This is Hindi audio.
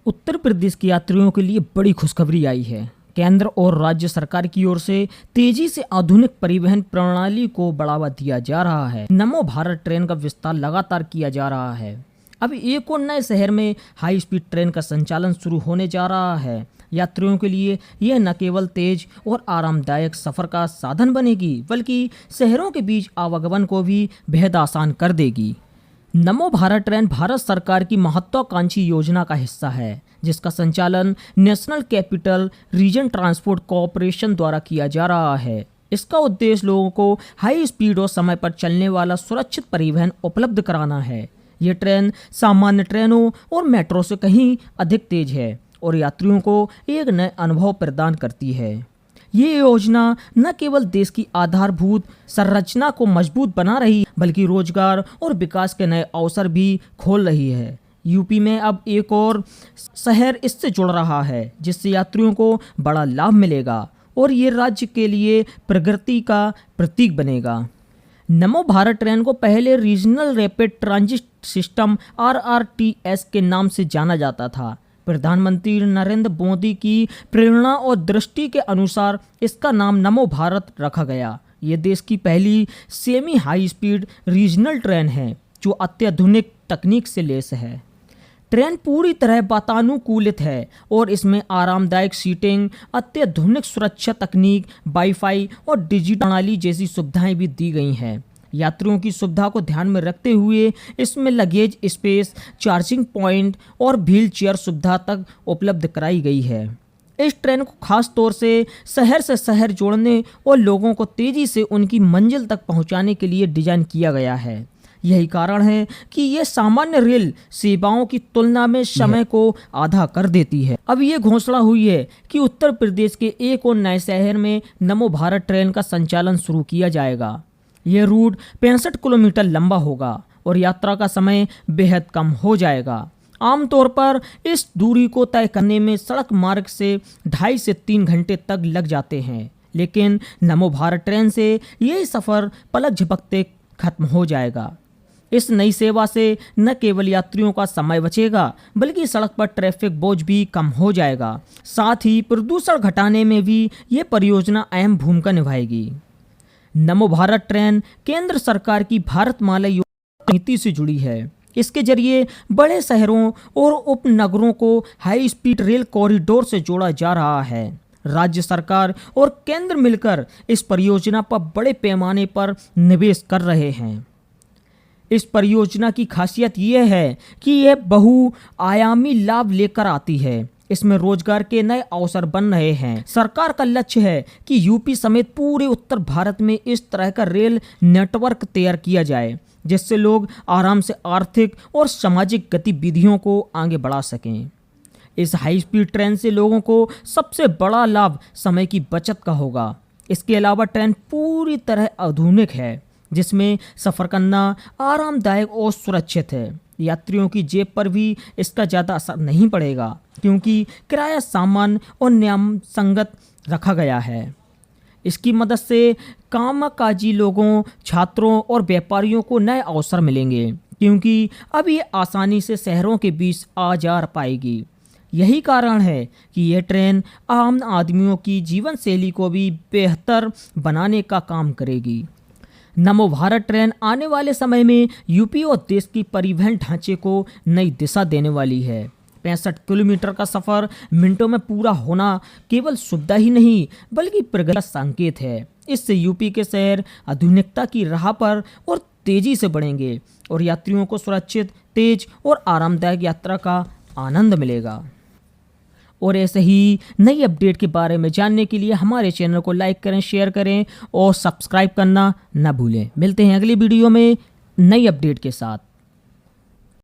उत्तर प्रदेश के यात्रियों के लिए बड़ी खुशखबरी आई है। केंद्र और राज्य सरकार की ओर से तेजी से आधुनिक परिवहन प्रणाली को बढ़ावा दिया जा रहा है। नमो भारत ट्रेन का विस्तार लगातार किया जा रहा है। अब एक और नए शहर में हाई स्पीड ट्रेन का संचालन शुरू होने जा रहा है। यात्रियों के लिए यह न केवल तेज और आरामदायक सफर का साधन बनेगी, बल्कि शहरों के बीच आवागमन को भी बेहद आसान कर देगी। नमो भारत ट्रेन भारत सरकार की महत्वाकांक्षी योजना का हिस्सा है, जिसका संचालन national capital region transport corporation द्वारा किया जा रहा है। इसका उद्देश्य लोगों को हाई स्पीड और समय पर चलने वाला सुरक्षित परिवहन उपलब्ध कराना है। ये ट्रेन सामान्य ट्रेनों और मेट्रो से कहीं अधिक तेज है और यात्रियों को एक नए अनुभव प्रदान करती है। ये योजना न केवल देश की आधारभूत संरचना को मजबूत बना रही, बल्कि रोजगार और विकास के नए अवसर भी खोल रही है। यूपी में अब एक और शहर इससे जुड़ रहा है, जिससे यात्रियों को बड़ा लाभ मिलेगा और ये राज्य के लिए प्रगति का प्रतीक बनेगा। नमो भारत ट्रेन को पहले regional rapid transit system RRTS के नाम से जाना जाता था। प्रधानमंत्री नरेंद्र मोदी की प्रेरणा और दृष्टि के अनुसार इसका नाम नमो भारत रखा गया। ये देश की पहली semi high speed regional train है जो अत्याधुनिक तकनीक से लैस है। ट्रेन पूरी तरह वातानुकूलित है और इसमें आरामदायक सीटिंग, अत्याधुनिक सुरक्षा तकनीक, वाईफाई और डिजिटल प्रणाली जैसी सुविधाएं भी दी गई हैं। यात्रियों की सुविधा को ध्यान में रखते हुए इसमें लगेज स्पेस, चार्जिंग पॉइंट और व्हील चेयर सुविधा तक उपलब्ध कराई गई है। इस ट्रेन को खास तौर से शहर जोड़ने और लोगों को तेजी से उनकी मंजिल तक पहुंचाने के लिए डिजाइन किया गया है। यही कारण है कि यह सामान्य रेल सेवाओं की तुलना में समय को आधा कर देती है। अब ये घोषणा हुई है कि उत्तर प्रदेश के एक और नए शहर में नमो भारत ट्रेन का संचालन शुरू किया जाएगा। यह रूट 65 किलोमीटर लंबा होगा और यात्रा का समय बेहद कम हो जाएगा। आमतौर पर इस दूरी को तय करने में सड़क मार्ग से 2.5 से 3 घंटे तक लग जाते हैं, लेकिन नमो भारत ट्रेन से यह सफ़र पलक झपकते खत्म हो जाएगा। इस नई सेवा से न केवल यात्रियों का समय बचेगा, बल्कि सड़क पर ट्रैफिक बोझ भी कम हो जाएगा। साथ ही प्रदूषण घटाने में भी ये परियोजना अहम भूमिका निभाएगी। नमो भारत ट्रेन केंद्र सरकार की भारतमाला योजना नीति से जुड़ी है। इसके जरिए बड़े शहरों और उपनगरों को हाई स्पीड रेल कॉरिडोर से जोड़ा जा रहा है। राज्य सरकार और केंद्र मिलकर इस परियोजना पर बड़े पैमाने पर निवेश कर रहे हैं। इस परियोजना की खासियत यह है कि यह बहुआयामी लाभ लेकर आती है। इसमें रोजगार के नए अवसर बन रहे हैं। सरकार का लक्ष्य है कि यूपी समेत पूरे उत्तर भारत में इस तरह का रेल नेटवर्क तैयार किया जाए, जिससे लोग आराम से आर्थिक और सामाजिक गतिविधियों को आगे बढ़ा सकें। इस हाई स्पीड ट्रेन से लोगों को सबसे बड़ा लाभ समय की बचत का होगा। इसके अलावा ट्रेन पूरी तरह आधुनिक है, जिसमें सफ़र करना आरामदायक और सुरक्षित है। यात्रियों की जेब पर भी इसका ज़्यादा असर नहीं पड़ेगा, क्योंकि किराया सामान्य और नियम संगत रखा गया है। इसकी मदद से कामकाजी लोगों, छात्रों और व्यापारियों को नए अवसर मिलेंगे, क्योंकि अब ये आसानी से शहरों के बीच आ जा पाएगी। यही कारण है कि यह ट्रेन आम आदमियों की जीवन शैली को भी बेहतर बनाने का काम करेगी। नमो भारत ट्रेन आने वाले समय में यूपी और देश की परिवहन ढांचे को नई दिशा देने वाली है। 65 किलोमीटर का सफ़र मिनटों में पूरा होना केवल सुविधा ही नहीं, बल्कि प्रगति का संकेत है। इससे यूपी के शहर आधुनिकता की राह पर और तेजी से बढ़ेंगे और यात्रियों को सुरक्षित, तेज और आरामदायक यात्रा का आनंद मिलेगा। और ऐसे ही नई अपडेट के बारे में जानने के लिए हमारे चैनल को लाइक करें, शेयर करें और सब्सक्राइब करना न भूलें। मिलते हैं अगली वीडियो में नई अपडेट के साथ।